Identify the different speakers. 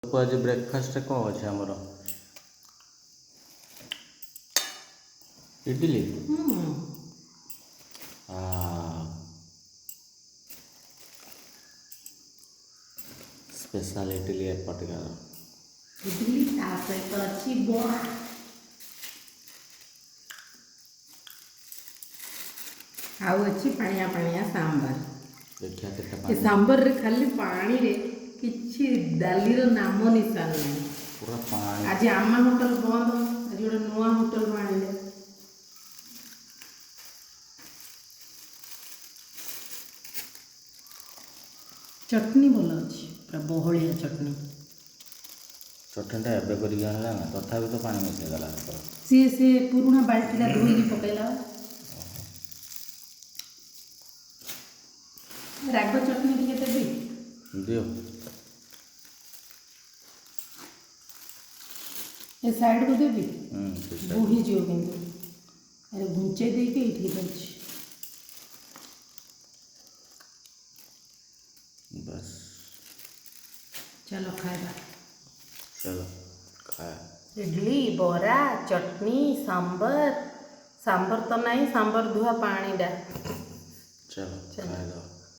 Speaker 1: आज ब्रेकफास्ट कौन अच्छे आमर इडली स्पेशल इडली एपटिकार
Speaker 2: इडली ता सहित अच्छी बड़ा आउ अच्छी पानिया पानिया सांबर
Speaker 1: देखिया केते
Speaker 2: ये सांबर रे खाली पानी रे किछि दाली रो नाम निशान नहीं
Speaker 1: पूरा पानी
Speaker 2: आज आमा होटल बंद आज गोटे नुआ होटल आनिले चटनी भल अच्छी पूरा बहलिया चटनी
Speaker 1: चटनीटा एबे करिक आनला ना तथापि तो पानी मिसेई गला
Speaker 2: से पुराना बाल्टीटा धोई पकेला राग चटनी टिके देबी
Speaker 1: दियो
Speaker 2: ए साइड को देबी
Speaker 1: ठीक
Speaker 2: बुढ़ी जीव किंतु अरे घुंचे दे के इठी दछ
Speaker 1: बस
Speaker 2: चलो खाएगा
Speaker 1: चलो खाए
Speaker 2: इडली बोरा चटनी सांबर सांबर तो नहीं सांबर धुआ पानी डा
Speaker 1: चलो खाए दो